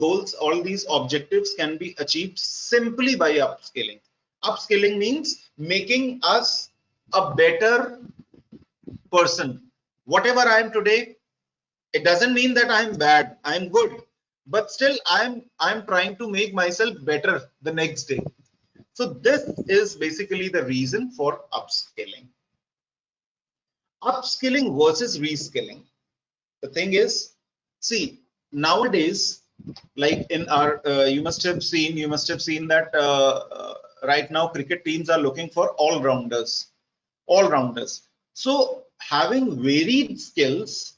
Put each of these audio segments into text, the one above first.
goals, all these objectives can be achieved simply by upskilling. Upskilling means making us a better person. Whatever I am today, it doesn't mean that I'm bad, I'm good, but still I'm trying to make myself better the next day. So this is basically the reason for upskilling. Upskilling versus reskilling. The thing is, see, nowadays, like in our you must have seen that right now cricket teams are looking for all rounders. So having varied skills,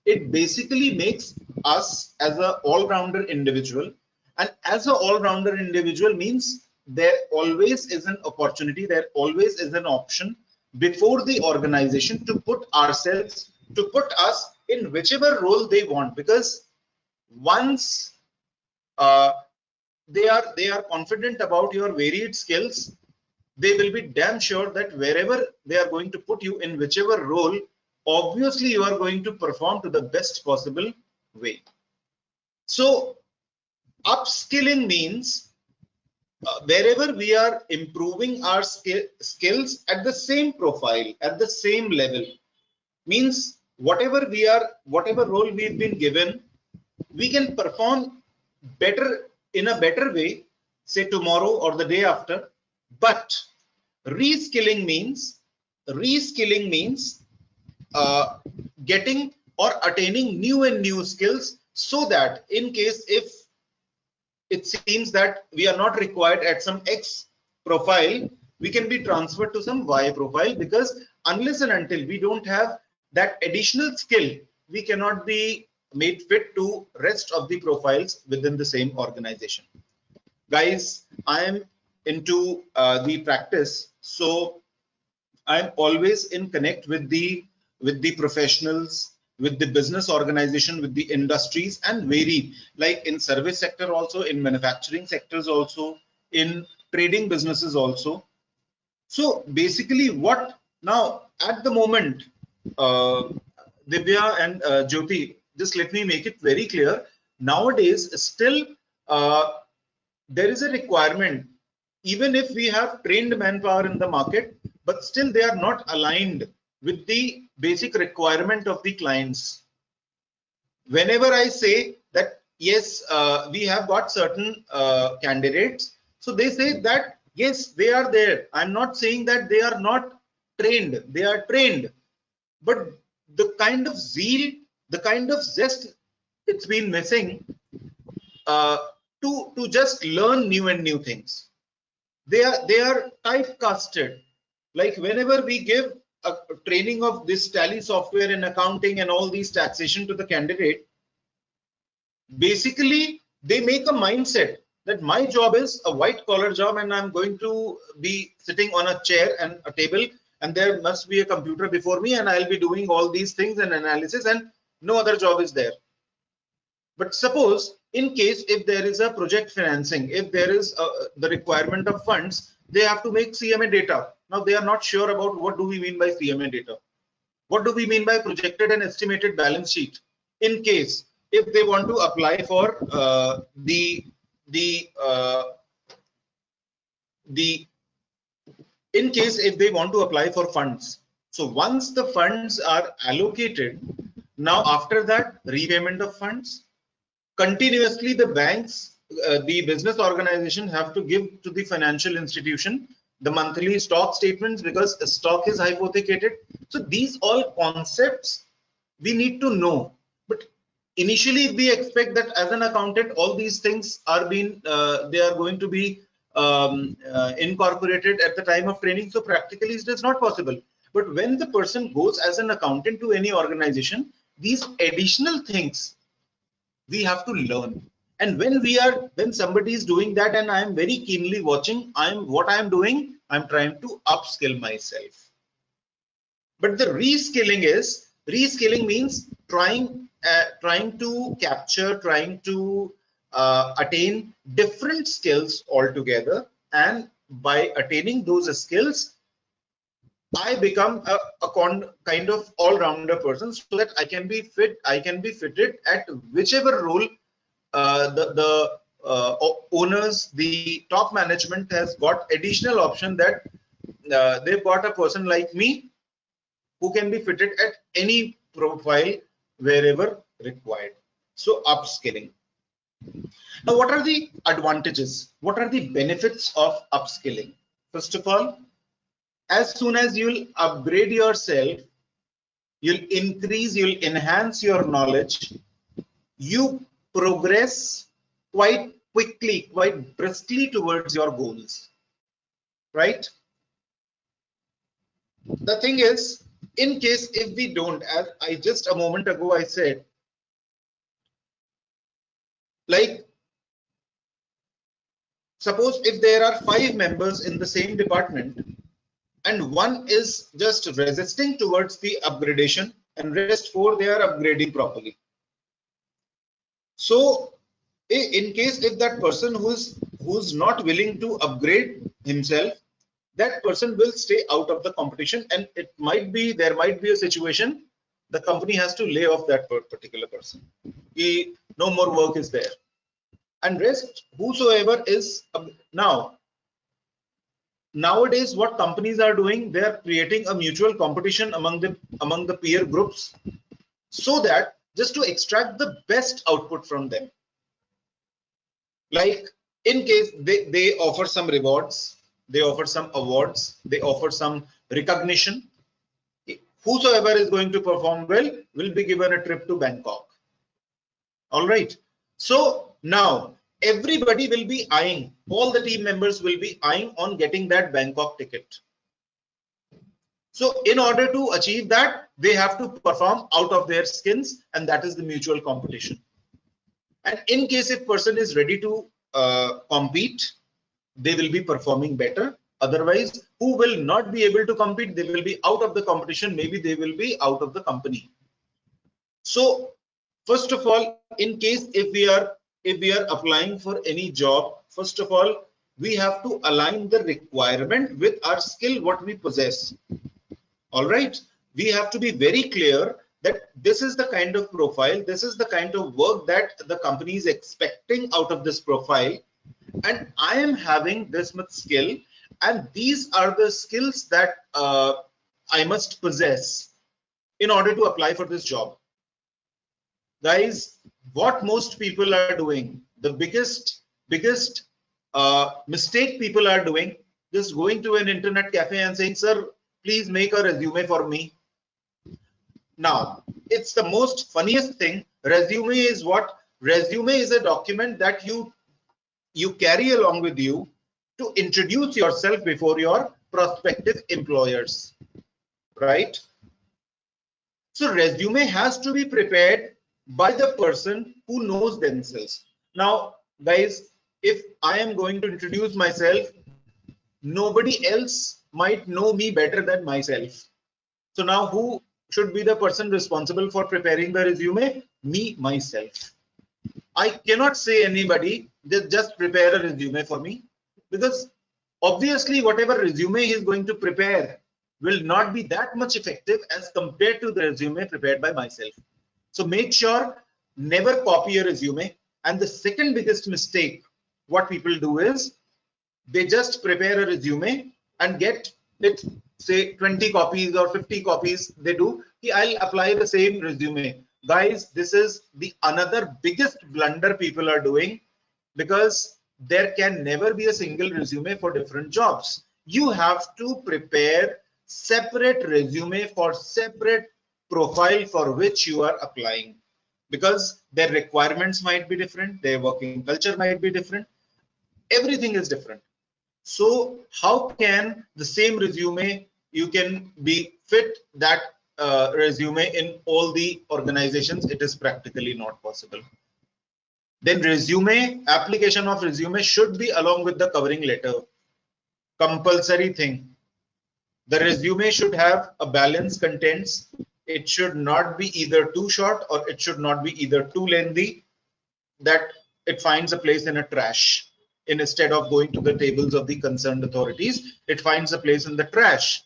it basically makes us as a all-rounder individual, and as a all-rounder individual means there always is an opportunity, there always is an option before the organization to put ourselves, to put us in whichever role they want, because once uh, they are confident about your varied skills, they will be damn sure that wherever they are going to put you in whichever role, obviously you are going to perform to the best possible way. So upskilling means wherever we are improving our skills at the same profile, at the same level, means whatever role we've been given, we can perform better, in a better way, say tomorrow or the day after. But reskilling means uh, getting or attaining new and new skills, so that in case if it seems that we are not required at some X profile, we can be transferred to some Y profile, because unless and until we don't have that additional skill, we cannot be made fit to rest of the profiles within the same organization. Guys, I am into the practice, so I'm always in connect with the professionals, with the business organization, with the industries, and vary, like in service sector also, in manufacturing sectors also, in trading businesses also. So basically, what now at the moment, uh, Divya and Jyoti, just let me make it very clear. Nowadays, still uh, there is a requirement, even if we have trained manpower in the market, but still they are not aligned with the basic requirement of the clients. Whenever I say that yes, we have got certain candidates, so they say that yes, they are there. I'm not saying that they are not trained, they are trained, but the kind of zeal, the kind of zest, it's been missing uh, to just learn new and new things. They are typecasted. Like whenever we give a training of this tally software and accounting and all these taxation to the candidate, basically they make a mindset that my job is a white collar job and I'm going to be sitting on a chair and a table, and there must be a computer before me and I'll be doing all these things and analysis, and no other job is there. But suppose in case if there is a project financing, if there is the requirement of funds, they have to make CMA data. Now they are not sure about what do we mean by CMA data. What do we mean by projected and estimated balance sheet? In case if they want to apply for the in case if they want to apply for funds. So once the funds are allocated, now after that repayment of funds, continuously the banks, the business organization have to give to the financial institution the monthly stock statements, because stock is hypothecated. So these all concepts we need to know. But initially we expect that as an accountant all these things are being they are going to be incorporated at the time of training. So practically it is not possible. But when the person goes as an accountant to any organization, these additional things we have to learn. And when somebody is doing that and I am very keenly watching, what I am doing, I'm trying to upskill myself. But the reskilling means trying to capture, trying to attain different skills altogether, and by attaining those skills, I become a kind of all-rounder person, so that I can be fitted at whichever role owners, the top management has got additional option that they've got a person like me who can be fitted at any profile wherever required. So upskilling. Now, what are the advantages? What are the benefits of upskilling? First of all, as soon as you'll upgrade yourself, you'll enhance your knowledge, you progress quite quickly, quite briskly towards your goals, right? The thing is, in case if we don't, as I just a moment ago I said, like suppose if there are 5 members in the same department and one is just resisting towards the upgradation and rest 4 they are upgrading properly. So in case if that person who's not willing to upgrade himself, that person will stay out of the competition, and it might be there might be a situation the company has to lay off that particular person. No more work is there, and rest whosoever is nowadays what companies are doing, they are creating a mutual competition among the peer groups, so that just to extract the best output from them. Like in case they offer some rewards, they offer some awards, they offer some recognition. Whosoever is going to perform well will be given a trip to Bangkok. All right. So now everybody will be eyeing, all the team members will be eyeing on getting that Bangkok ticket. So in order to achieve that, they have to perform out of their skins, and that is the mutual competition. And in case if person is ready to compete, they will be performing better. Otherwise, who will not be able to compete, they will be out of the competition, maybe they will be out of the company. So first of all, in case if we are applying for any job, first of all, we have to align the requirement with our skill, what we possess. All right, we have to be very clear that this is the kind of profile, this is the kind of work that the company is expecting out of this profile, and I am having this much skill, and these are the skills that I must possess in order to apply for this job. Guys, what most people are doing, the biggest mistake people are doing, just going to an internet cafe and saying, sir, please make a resume for me. Now, it's the most funniest thing. Resume is what? Resume is a document that you carry along with you to introduce yourself before your prospective employers, right? So resume has to be prepared by the person who knows themselves. Now, guys, if I am going to introduce myself, nobody else might know me better than myself. So now who should be the person responsible for preparing the resume? Me, myself. I cannot say anybody just prepare a resume for me, because obviously whatever resume he is going to prepare will not be that much effective as compared to the resume prepared by myself. So make sure never copy a resume. And the second biggest mistake what people do is they just prepare a resume and get it, say 20 copies or 50 copies. They do, I'll apply the same resume. Guys, this is the another biggest blunder people are doing, because there can never be a single resume for different jobs. You have to prepare separate resume for separate profile for which you are applying, because their requirements might be different, their working culture might be different, everything is different. So how can the same resume, you can be fit that resume in all the organizations? It is practically not possible. Then resume, application of resume should be along with the covering letter. Compulsory thing. The resume should have a balanced contents. It should not be either too short or it should not be either too lengthy that it finds a place in a trash. Instead of going to the tables of the concerned authorities, it finds a place in the trash.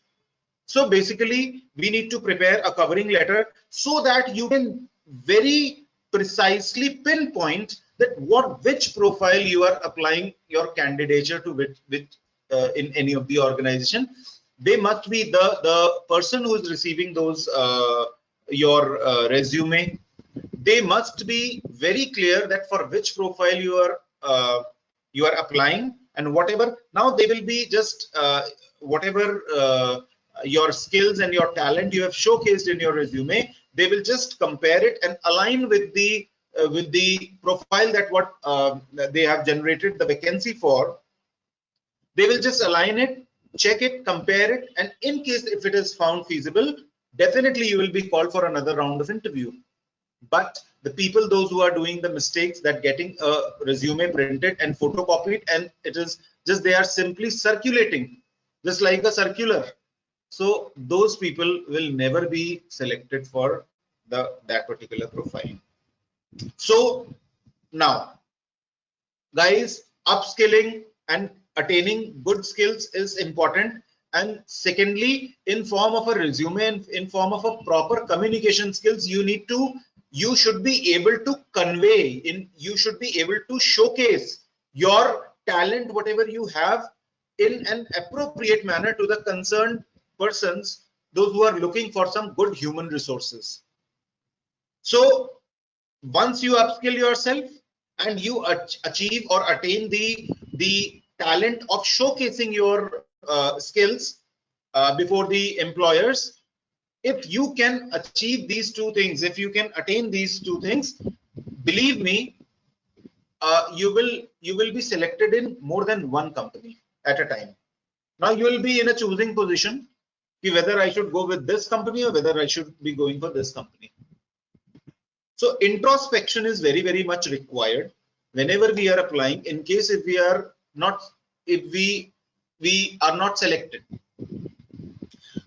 So basically, we need to prepare a covering letter so that you can very precisely pinpoint that which profile you are applying your candidature to, which in any of the organization. They must be the person who is receiving those your resume. They must be very clear that for which profile you are applying, and whatever now they will be just whatever your skills and your talent you have showcased in your resume, they will just compare it and align with the profile that what they have generated the vacancy for. They will just align it, check it, compare it, and in case if it is found feasible, definitely you will be called for another round of interview. But the people, those who are doing the mistakes, that getting a resume printed and photocopied, and it is just they are simply circulating just like a circular, so those people will never be selected for that particular profile. So now guys, upskilling and attaining good skills is important, and secondly, in form of a resume and in form of a proper communication skills, you should be able to convey you should be able to showcase your talent, whatever you have, in an appropriate manner to the concerned persons, those who are looking for some good human resources. So once you upskill yourself and you achieve or attain the talent of showcasing your skills before the employers, if you can achieve these two things, if you can attain these two things, believe me, you will be selected in more than one company at a time. Now you will be in a choosing position whether I should go with this company or whether I should be going for this company. So introspection is very, very much required whenever we are applying, in case if we are not selected.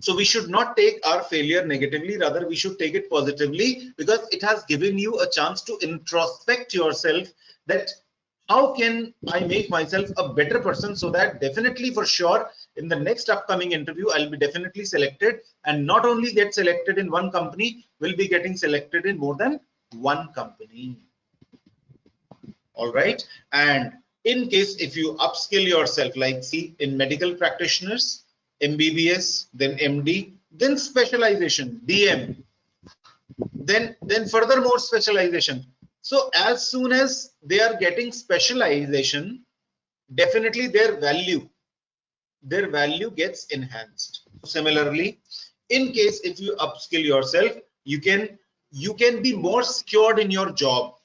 So we should not take our failure negatively, rather we should take it positively, because it has given you a chance to introspect yourself, that how can I make myself a better person, so that definitely for sure in the next upcoming interview I'll be definitely selected, and not only get selected in one company, will be getting selected in more than one company. All right. And in case if you upskill yourself, like see in medical practitioners, MBBS, then MD, then specialization, DM, then furthermore specialization. So as soon as they are getting specialization, definitely their value gets enhanced. Similarly, in case if you upskill yourself, you can be more secured in your job.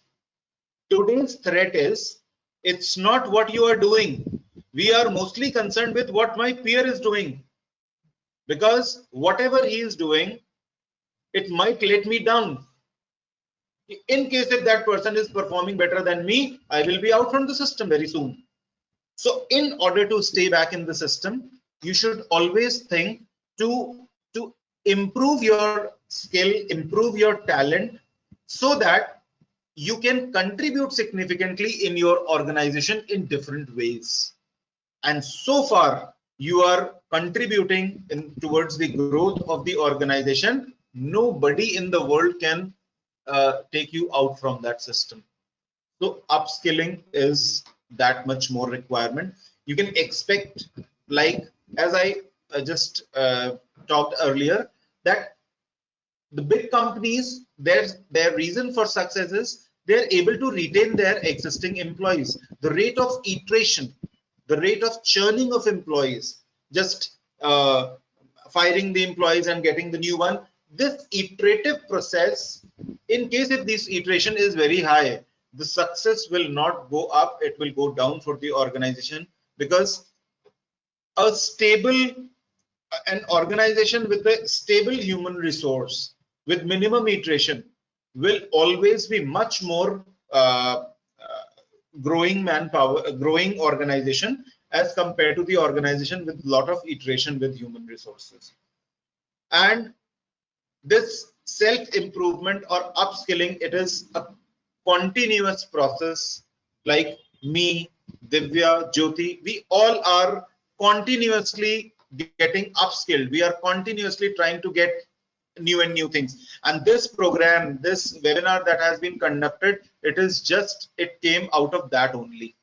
Today's threat is, it's not what you are doing. We are mostly concerned with what my peer is doing, because whatever he is doing, it might let me down. In case if that person is performing better than me, I will be out from the system very soon. So in order to stay back in the system, you should always think to improve your skill, improve your talent, so that you can contribute significantly in your organization in different ways. And so far you are contributing towards the growth of the organization. Nobody in the world can take you out from that system. So upskilling is that much more requirement. You can expect, like as I just talked earlier, that the big companies, their reason for success is they're able to retain their existing employees. The rate of iteration, the rate of churning of employees, just firing the employees and getting the new one, this iterative process, in case if this iteration is very high, the success will not go up, it will go down for the organization, because an organization with a stable human resource with minimum iteration will always be much more growing organization as compared to the organization with a lot of iteration with human resources. And this self-improvement or upskilling, it is a continuous process. Like me, Divya, Jyoti, we all are continuously getting upskilled. We are continuously trying to get new things. And this program, this webinar that has been conducted, it came out of that only.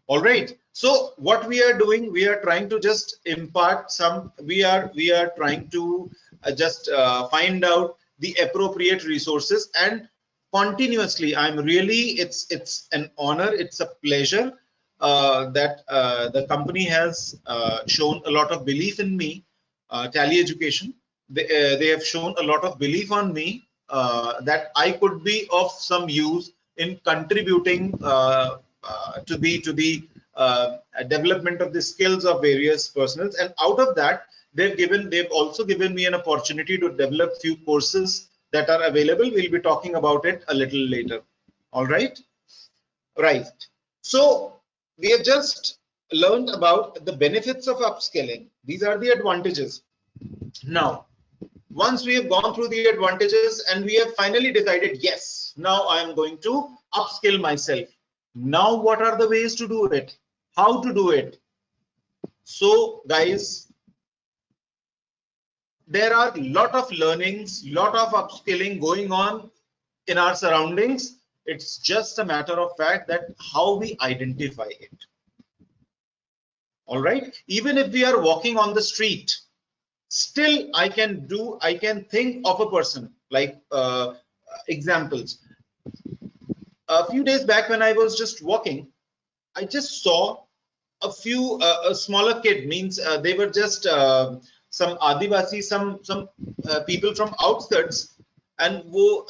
All right. So what we are doing, we are trying to just impart some. We are trying to just find out the appropriate resources, and continuously, I'm really, it's an honor, it's a pleasure that the company has shown a lot of belief in me. Tally Education, they have shown a lot of belief on me that I could be of some use in contributing to the development of the skills of various personnel. And out of that, they've also given me an opportunity to develop few courses that are available. We'll be talking about it a little later. All right. So we have just learned about the benefits of upskilling. These are the advantages. Now, once we have gone through the advantages and we have finally decided, yes, now I am going to upskill myself. Now, what are the ways to do it? How to do it? So, guys, there are a lot of learnings, lot of upskilling going on in our surroundings. It's just a matter of fact that how we identify it. All right. Even if we are walking on the street, still I can think of a person, like examples. A few days back when I was just walking, I just saw a smaller kid, means they were just some Adivasi, some people from outskirts, and wo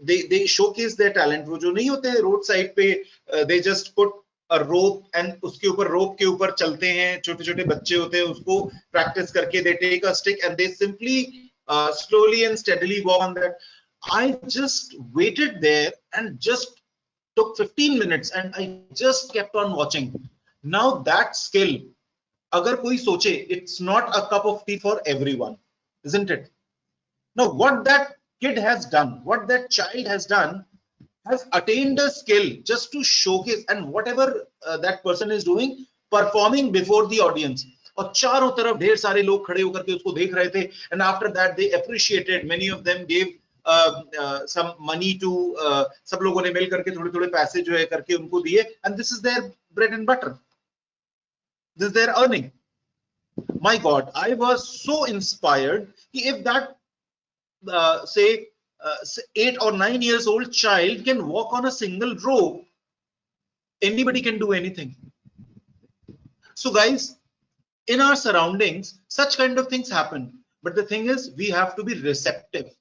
they showcase their talent. वो जो नहीं होते road side पे, they just put a rope and उसके ऊपर rope के ऊपर चलते हैं, छोटे-छोटे बच्चे होते हैं, उसको practice करके they take a stick and they simply slowly and steadily walk on that. I just waited there and just took 15 minutes and I just kept on watching. Now that skill, agar koi soche, it's not a cup of tea for everyone, isn't it? Now what that kid has done, what that child has done, has attained a skill just to showcase, and whatever that person is doing, performing before the audience. और चारों तरफ ढेर सारे लोग खड़े होकर के उसको देख रहे थे, and after that they appreciated. Many of them gave some money to सब लोगों ने मिल करके थोड़े-थोड़े पैसे जो है करके उनको दिए, and this is their bread and butter. This is their earning. My God, I was so inspired. If that say 8 or 9 years old child can walk on a single rope, anybody can do anything. So guys, in our surroundings, such kind of things happen. But the thing is, we have to be receptive.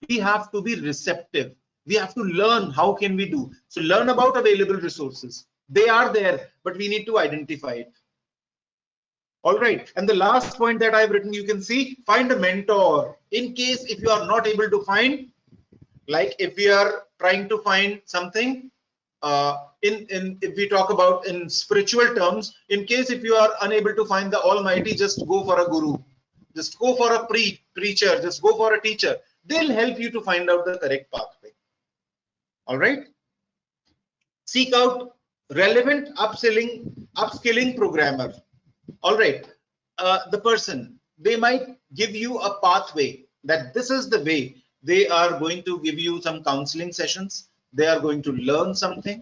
We have to be receptive. We have to learn how can we do. So learn about available resources. They are there, but we need to identify it. All right. And the last point that I've written, you can see, find a mentor. In case if you are not able to find, like if we are trying to find something, if we talk about in spiritual terms, in case if you are unable to find the Almighty, just go for a guru, just go for a preacher, just go for a teacher. They'll help you to find out the correct pathway. All right. Seek out relevant upskilling programmer. All right. The person, they might give you a pathway that this is the way. They are going to give you some counseling sessions. They are going to learn something.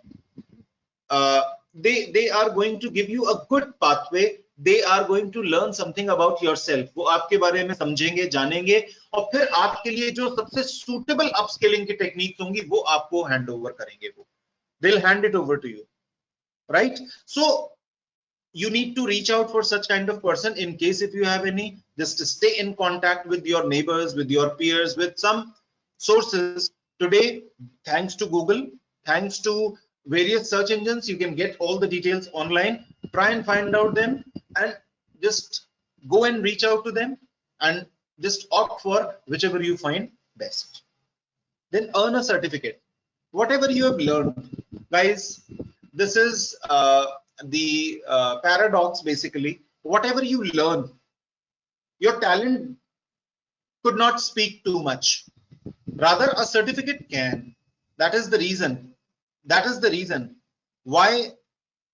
They are going to give you a good pathway. They are going to learn something about yourself. वो आपके बारे में समझेंगे, जानेंगे, और फिर आपके लिए जो सबसे suitable upskilling की techniques होंगी, वो आपको hand over करेंगे वो. They'll hand it over to you, right? So you need to reach out for such kind of person. In case if you have any, just to stay in contact with your neighbors, with your peers, with some sources. Today, thanks to Google, thanks to various search engines, you can get all the details online. Try and find out them and just go and reach out to them and just opt for whichever you find best. Then earn a certificate. Whatever you have learned, guys, this is the paradox basically. Whatever you learn, your talent could not speak too much. Rather, a certificate can. That is the reason. That is the reason why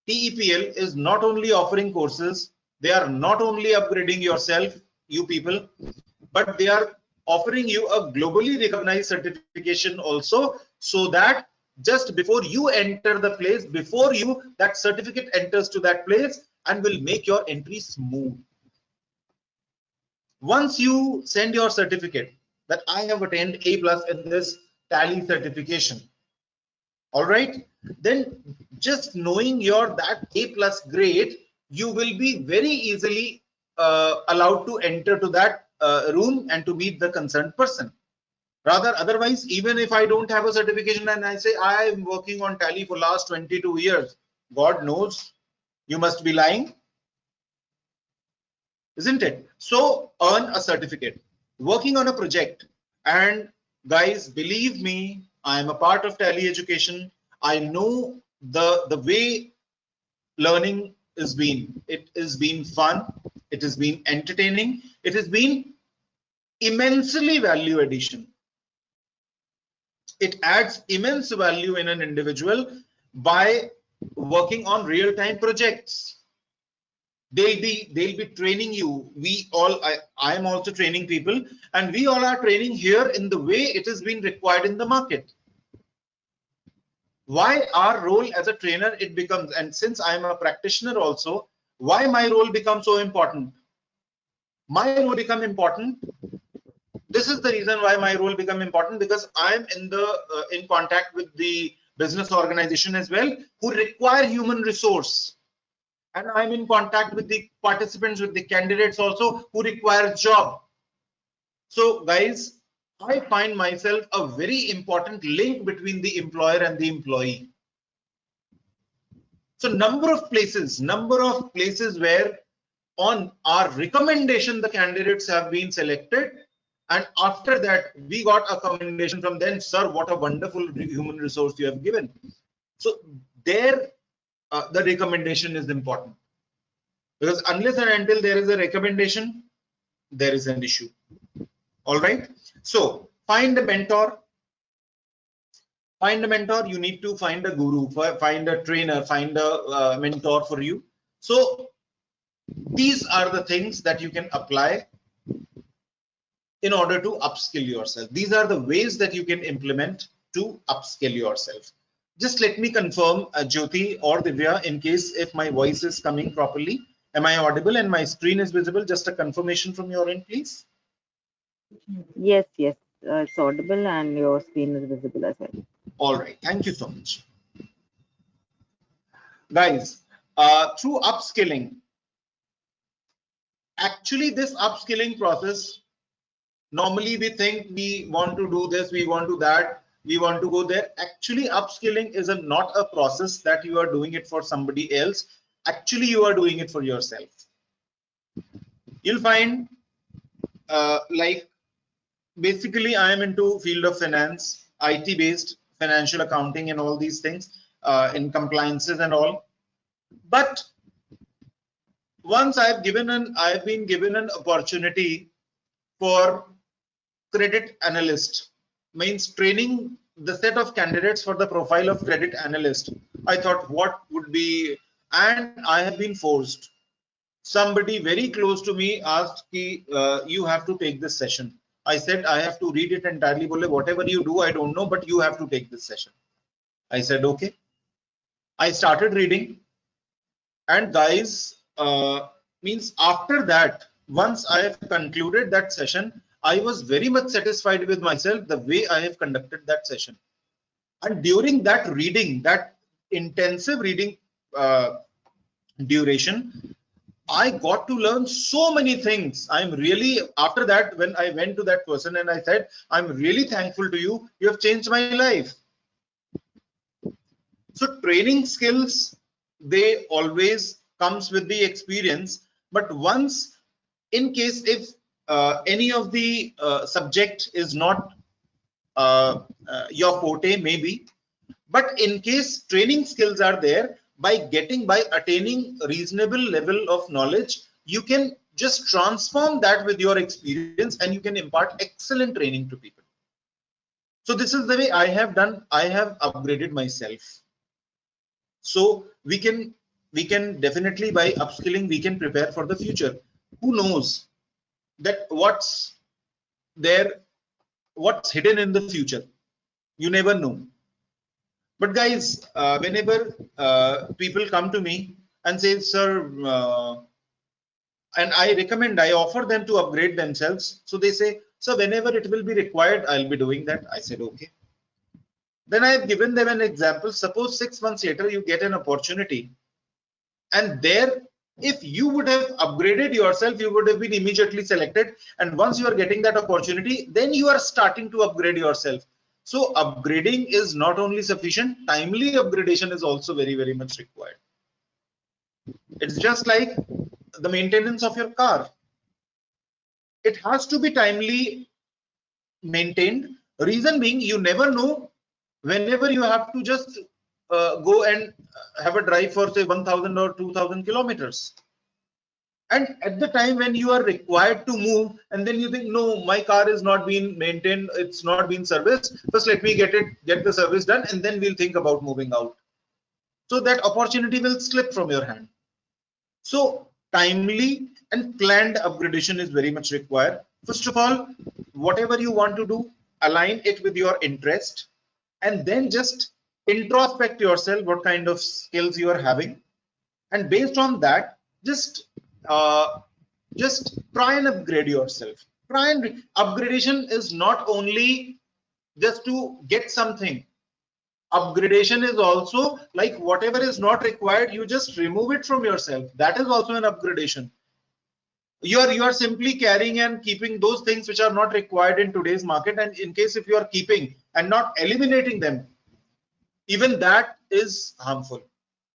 TEPL is not only offering courses, they are not only upgrading yourself, you people, but they are offering you a globally recognized certification also, so that just before you enter the place, before you, that certificate enters to that place and will make your entry smooth. Once you send your certificate that I have attained A plus in this Tally certification, all right, then just knowing your that A plus grade, you will be very easily allowed to enter to that room and to meet the concerned person. Rather, otherwise, even if I don't have a certification and I say I am working on Tally for last 22 years, God knows you must be lying, isn't it? So earn a certificate, working on a project. And guys, believe me, I am a part of Tally education. I know the way learning is been. It has been fun. It has been entertaining. It has been immensely value addition. It adds immense value in an individual by working on real-time projects. They'll be training you. I am also training people, and we all are training here in the way it has been required in the market. Why our role as a trainer it becomes, and since I am a practitioner also, why my role becomes so important? My role become important. This is the reason why my role become important, because I am in contact with the business organization as well, who require human resource. And I'm in contact with the participants, with the candidates also, who require job. So guys, I find myself a very important link between the employer and the employee. So number of places where on our recommendation the candidates have been selected, and after that we got a commendation from them, sir, what a wonderful human resource you have given. So there the recommendation is important, because unless and until there is a recommendation, there is an issue. All right, so find a mentor. You need to find a guru, find a trainer, find a mentor for you. So these are the things that you can apply in order to upskill yourself. These are the ways that you can implement to upskill yourself. Just let me confirm, Jyoti or Divya, in case if my voice is coming properly. Am I audible and my screen is visible? Just a confirmation from your end, please. Yes, yes, it's audible and your screen is visible as well. All right, thank you so much. Guys, through upskilling, actually this upskilling process, normally we think we want to do this, we want to that, we want to go there. Actually, upskilling is not a process that you are doing it for somebody else. Actually, you are doing it for yourself. You'll find like basically I am into field of finance, IT based financial accounting and all these things, in compliances and all. But once I've been given an opportunity for credit analyst, means training the set of candidates for the profile of credit analyst. I thought what would be, and I have been forced. Somebody very close to me asked ki, you have to take this session. I said I have to read it entirely. Bole, whatever you do, I don't know, but you have to take this session. I said okay. I started reading, and guys, means after that, once I have concluded that session, I was very much satisfied with myself the way I have conducted that session. And during that reading, that intensive reading duration, I got to learn so many things. I'm really, after that, when I went to that person and I said, I'm really thankful to you. You have changed my life. So training skills, they always comes with the experience. But once, in case if any of the subject is not your forte, maybe, but in case training skills are there, by attaining reasonable level of knowledge, you can just transform that with your experience and you can impart excellent training to people. So this is the way I have done. I have upgraded myself. So we can definitely, by upskilling, we can prepare for the future. Who knows that what's there, what's hidden in the future. You never know. But guys, whenever people come to me and say, sir, and I offer them to upgrade themselves. So they say, so whenever it will be required, I'll be doing that. I said, okay. Then I have given them an example. Suppose 6 months later, you get an opportunity, and there, if you would have upgraded yourself, you would have been immediately selected. And once you are getting that opportunity, then you are starting to upgrade yourself. So upgrading is not only sufficient, timely upgradation is also very, very much required. It's just like the maintenance of your car. It has to be timely maintained. Reason being, you never know whenever you have to just go and have a drive for say 1000 or 2000 kilometers. And at the time when you are required to move, and then you think, no, my car is not being maintained, it's not been serviced. First, let me get the service done, and then we'll think about moving out. So that opportunity will slip from your hand. So timely and planned upgradation is very much required. First of all, whatever you want to do, align it with your interest, and then just introspect yourself what kind of skills you are having, and based on that, just try and upgrade yourself. Try and upgradation is not only just to get something. Upgradation is also like whatever is not required, you just remove it from yourself. That is also an upgradation. You are simply carrying and keeping those things which are not required in today's market, and in case if you are keeping and not eliminating them, even that is harmful.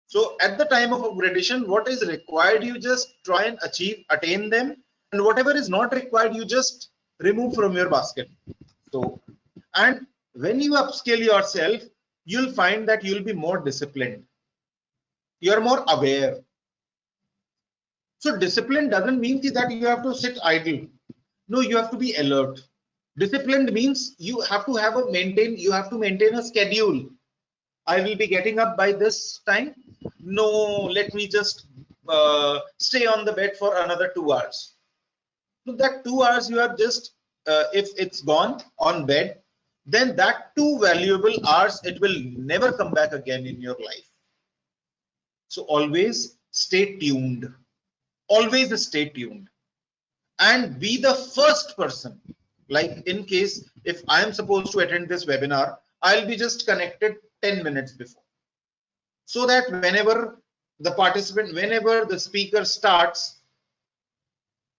So at the time of upgradation, what is required, you just try and attain them, and whatever is not required, you just remove from your basket. So, and when you upscale yourself, you'll find that you'll be more disciplined. You're more aware. So discipline doesn't mean that you have to sit idle. No, you have to be alert. Disciplined means you have to maintain a schedule. I will be getting up by this time. No, let me just stay on the bed for another 2 hours. So that 2 hours you are just, if it's gone on bed, then that 2 valuable hours, it will never come back again in your life. So always stay tuned. Always stay tuned. And be the first person. Like in case if I am supposed to attend this webinar, I'll be just connected 10 minutes before, so that whenever the speaker starts,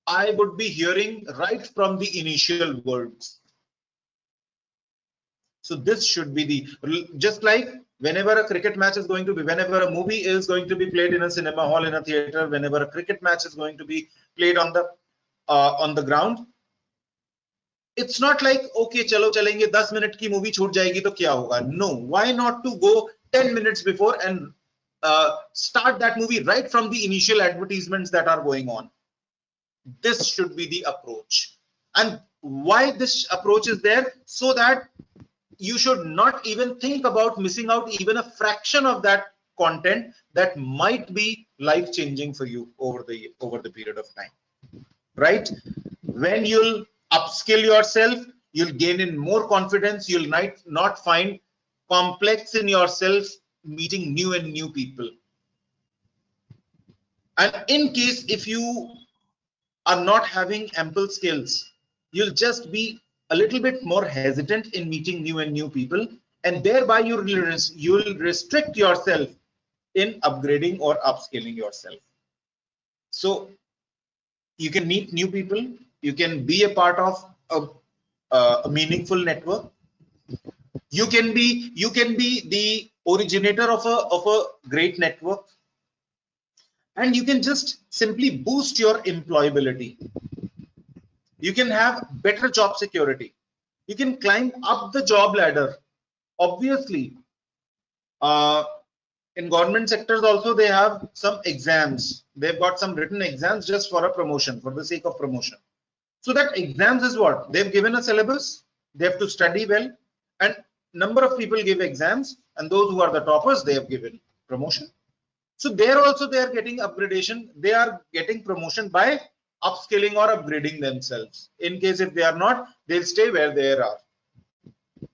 I would be hearing right from the initial words. So this should be just like whenever a cricket match is going to be, whenever a movie is going to be played in a cinema hall, in a theater, whenever a cricket match is going to be played on the ground, it's not like, okay, chalo chalenge, 10 minute ki movie chhoot jayegi to kya hoga. No, why not to go 10 minutes before and start that movie right from the initial advertisements that are going on. This should be the approach. And why this approach is there? So that you should not even think about missing out even a fraction of that content that might be life changing for you over the period of time, right? When you'll upskill yourself, you'll gain in more confidence. You'll not find complex in yourself meeting new people. And in case if you are not having ample skills, you'll just be a little bit more hesitant in meeting new people, and thereby you'll restrict yourself in upgrading or upscaling yourself. So you can meet new people, you can be a part of a meaningful network. You can be the originator of a great network, and you can just simply boost your employability. You can have better job security. You can climb up the job ladder. Obviously, in government sectors also, they have some exams. They've got some written exams just for a promotion, for the sake of promotion. So that exams is what? They've given a syllabus. They have to study well. And number of people give exams, and those who are the toppers, they have given promotion. So there also they are getting upgradation. They are getting promotion by upskilling or upgrading themselves. In case if they are not, they'll stay where they are.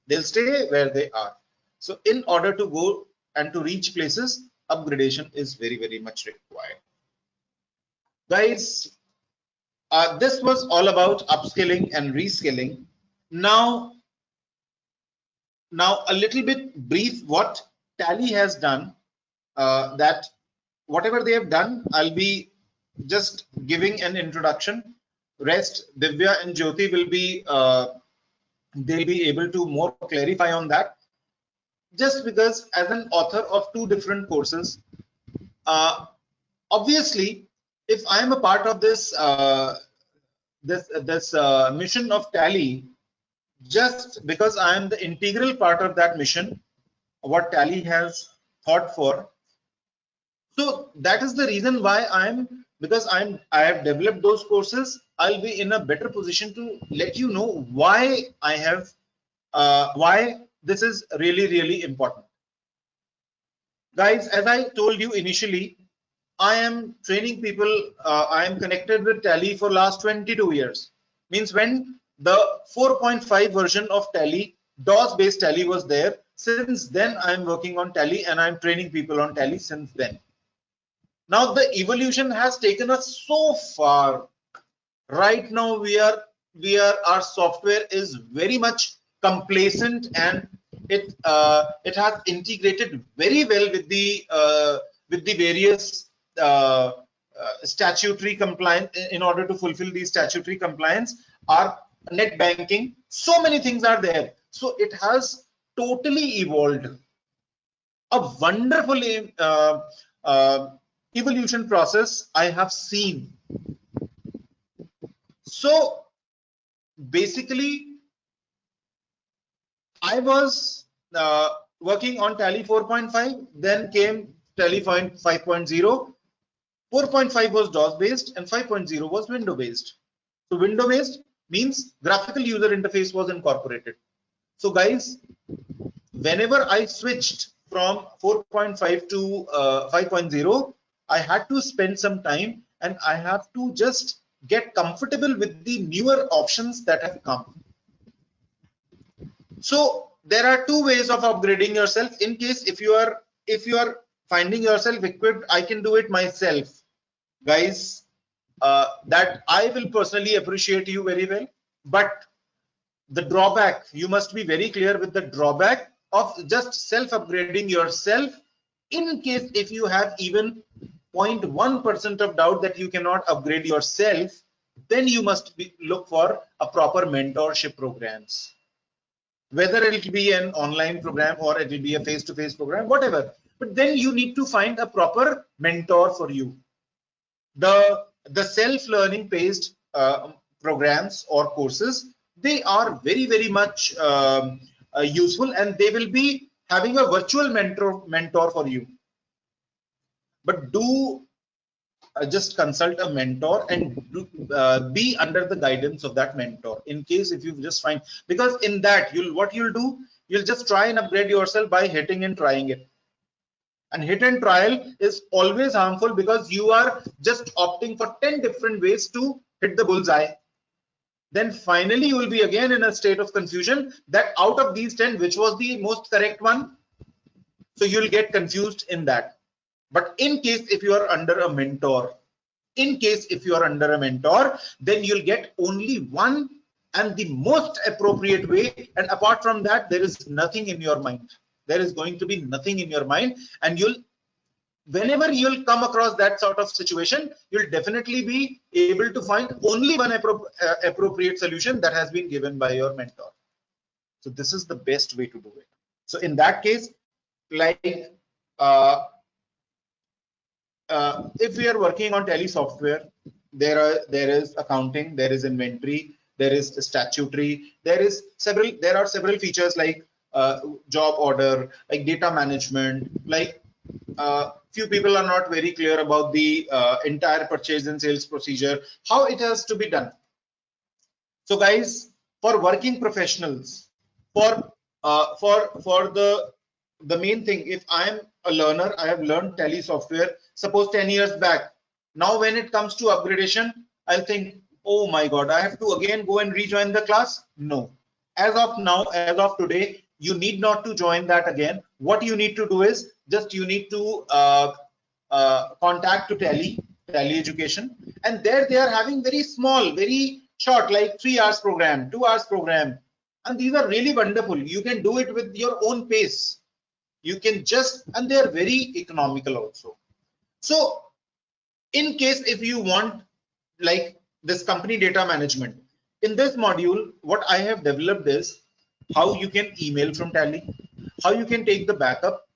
They'll stay where they are. So in order to go and to reach places, upgradation is very, very much required. Guys, this was all about upskilling and reskilling. Now a little bit brief what Tally has done. That whatever they have done, I'll be just giving an introduction. Rest, Divya and Jyoti will be they'll be able to more clarify on that. Just because as an author of two different courses, obviously, if I am a part of this mission of Tally, just because I am the integral part of that mission, what Tally has thought for. So that is the reason why I have developed those courses. I'll be in a better position to let you know why I have why this is really, really important. Guys, as I told you initially, I am training people. I am connected with Tally for last 22 years. Means when the 4.5 version of Tally, DOS based Tally was there. Since then, I am working on Tally and I am training people on Tally since then. Now the evolution has taken us so far. Right now our software is very much complacent and it has integrated very well with the various statutory compliance. In order to fulfill these statutory compliance, our net banking, so many things are there. So it has totally evolved. A wonderful evolution process I have seen. So basically, I was working on Tally 4.5, then came Tally 5.0. 4.5 was DOS based and 5.0 was window based. So window based means graphical user interface was incorporated. So guys, whenever I switched from 4.5 to 5.0, I had to spend some time and I have to just get comfortable with the newer options that have come. So there are two ways of upgrading yourself. In case if you are finding yourself equipped, I can do it myself, guys. That I will personally appreciate you very well. But the drawback, you must be very clear with the drawback of just self upgrading yourself. In case if you have even 0.1% of doubt that you cannot upgrade yourself, then you must look for a proper mentorship programs. Whether it will be an online program or it will be a face-to-face program, whatever. But then you need to find a proper mentor for you. The self-learning based programs or courses, they are very, very much useful, and they will be having a virtual mentor for you. But do just consult a mentor and be under the guidance of that mentor. In case if you just find, because in that what you'll do, you'll just try and upgrade yourself by hitting and trying it. And hit and trial is always harmful because you are just opting for 10 different ways to hit the bullseye. Then finally you will be again in a state of confusion that out of these 10, which was the most correct one. So you'll get confused in that. But in case if you are under a mentor, then you'll get only one and the most appropriate way. And apart from that, there is nothing in your mind. There is going to be nothing in your mind, and whenever you'll come across that sort of situation, you'll definitely be able to find only one appropriate solution that has been given by your mentor. So this is the best way to do it. So in that case, like if we are working on Tally software, there is accounting, there is inventory, there is statutory, there are several features like job order, like data management. Like few people are not very clear about the entire purchase and sales procedure, how it has to be done. So guys, for working professionals, for the main thing, if I am a learner, I have learned Tally software, suppose 10 years back. Now when it comes to upgradation, I'll think, oh my God, I have to again go and rejoin the class. No. As of now, as of today, you need not to join that again. What you need to do is just you need to contact to Tally Education, and there they are having very small, very short, like 3 hours program, 2 hours program, and these are really wonderful. You can do it with your own pace. You can just, and they are very economical also. So in case if you want like this company data management, in this module what I have developed is how you can email from Tally, how you can take the backup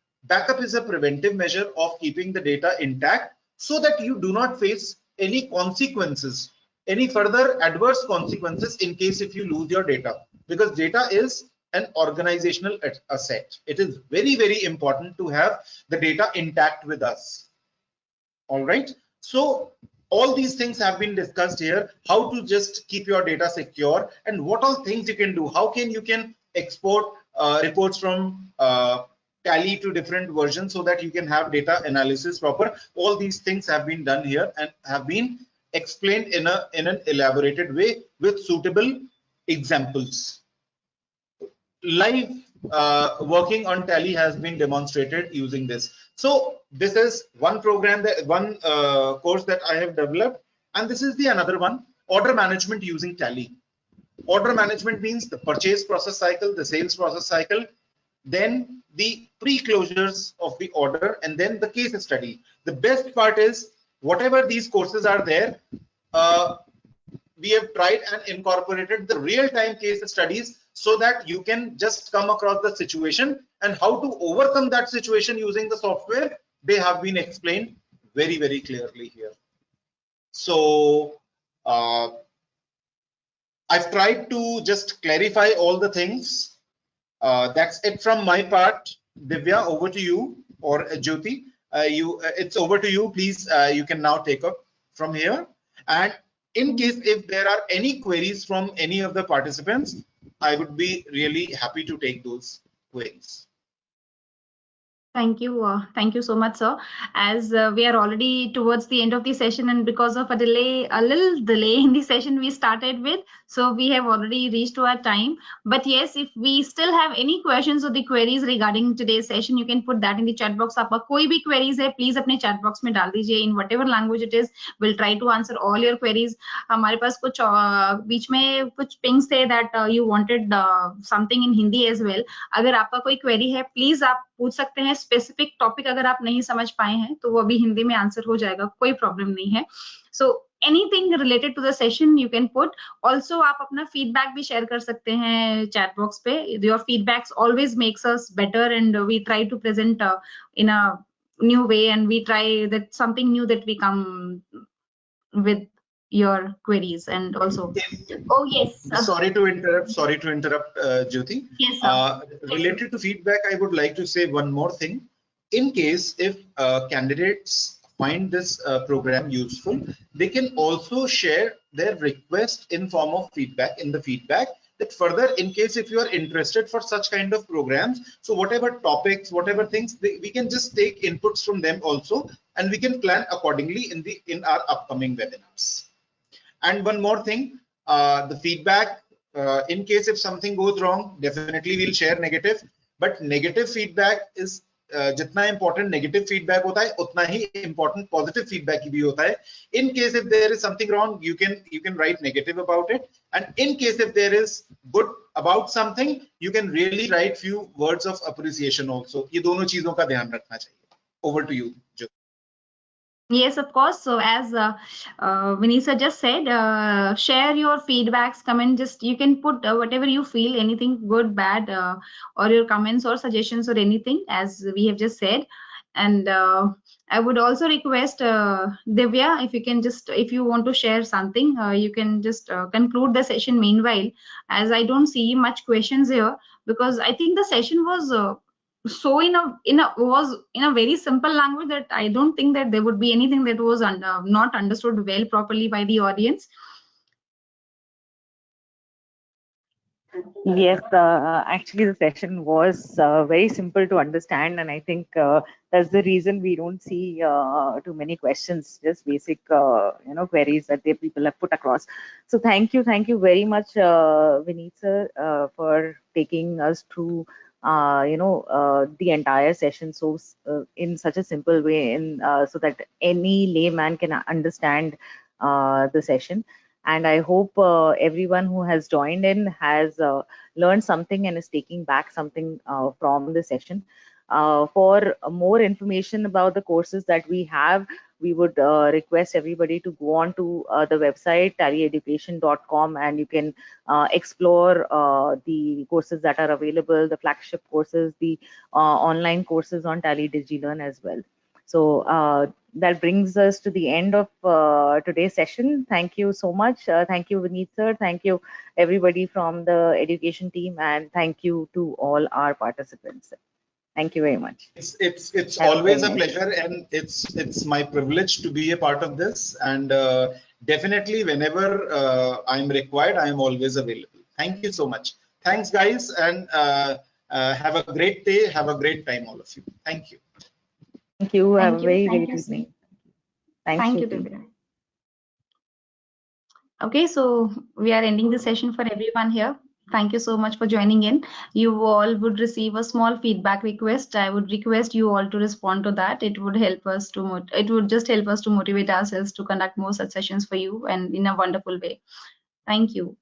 is a preventive measure of keeping the data intact so that you do not face any consequences, any further adverse consequences in case if you lose your data, because data is an organizational asset. It is very, very important to have the data intact with us. All right, so all these things have been discussed here, how to just keep your data secure and what all things you can do, how can you can export reports from Tally to different versions so that you can have data analysis proper. All these things have been done here and have been explained in an elaborated way with suitable examples. Live working on Tally has been demonstrated using this. So this is one program, that one course that I have developed, and this is the another one, order management using Tally. Order management means the purchase process cycle, the sales process cycle, then the pre-closures of the order, and then the case study. The best part is whatever these courses are there, uh, we have tried and incorporated the real-time case studies so that you can just come across the situation and how to overcome that situation using the software. They have been explained very, very clearly here. So I've tried to just clarify all the things. That's it from my part. Divya, over to you, or Jyoti. It's over to you. Please, you can now take up from here. And in case if there are any queries from any of the participants, I would be really happy to take those queries. Thank you so much, sir. As we are already towards the end of the session, and because of a little delay in the session we started with, so we have already reached to our time. But yes, if we still have any questions or the queries regarding today's session, you can put that in the chat box. आपका कोई भी queries है, please अपने chat box में डाल दीजिए. In whatever language it is, we'll try to answer all your queries. हमारे पास कुछ बीच में कुछ pings थे that you wanted something in Hindi as well. अगर आपका कोई query है, please आप पूछ सकते हैं. स्पेसिफिक टॉपिक अगर आप नहीं समझ पाए हैं तो वो अभी हिंदी में आंसर हो जाएगा, कोई प्रॉब्लम नहीं है. So anything related to the session you can put. Also आप अपना फीडबैक भी शेयर कर सकते हैं चैट बॉक्स पे. Your feedbacks always makes us better and we try to present in a new way and we try that something new that we come with your queries. And also oh yes, sorry to interrupt Jyoti. Yes, sir. Related to feedback, I would like to say one more thing. In case if candidates find this program useful, they can also share their request in form of feedback in the feedback, that further in case if you are interested for such kind of programs, so whatever topics, whatever things, we can just take inputs from them also, and we can plan accordingly in our upcoming webinars. And one more thing, the feedback, in case if something goes wrong, definitely we'll share negative, but negative feedback is जितना important negative feedback होता है, उतना ही important positive feedback भी होता है. In case if there is something wrong, you can write negative about it, and in case if there is good about something, you can really write few words of appreciation also. ये दोनों चीजों का ध्यान रखना चाहिए. Over to you, Jyoti. Yes, of course. So as Vinisa just said, share your feedbacks, comment. Just you can put whatever you feel, anything good, bad, or your comments or suggestions or anything, as we have just said. And I would also request Divya, if you can just, if you want to share something, you can just conclude the session meanwhile, as I don't see much questions here, because I think the session was so in a very simple language that I don't think that there would be anything that was not understood well properly by the audience. Yes, actually, the session was very simple to understand, and I think that's the reason we don't see too many questions, just basic, queries that the people have put across. So thank you very much, Vineet sir, for taking us through, the entire session in such a simple way, so that any layman can understand the session. And I hope everyone who has joined in has learned something and is taking back something from the session. For more information about the courses that we have, we would request everybody to go on to the website tallyeducation.com, and you can explore the courses that are available, the flagship courses, the online courses on Tally DigiLearn as well. So that brings us to the end of today's session. Thank you so much. Thank you, Vineet sir. Thank you, everybody from the education team, and thank you to all our participants. Thank you very much. It's Have a very always a nice day. pleasure, and it's my privilege to be a part of this. And definitely, whenever I'm required, I am always available. Thank you so much. Thanks, guys, and have a great day. Have a great time, all of you. Thank you. Thank you. Have a Thank you. very Thank great you. evening. Thanks, Thank you, Shruti. Divya. Okay, so we are ending the session for everyone here. Thank you so much for joining in. You all would receive a small feedback request. I would request you all to respond to that. It would help us to it would just help us to motivate ourselves to conduct more such sessions for you and in a wonderful way. Thank you.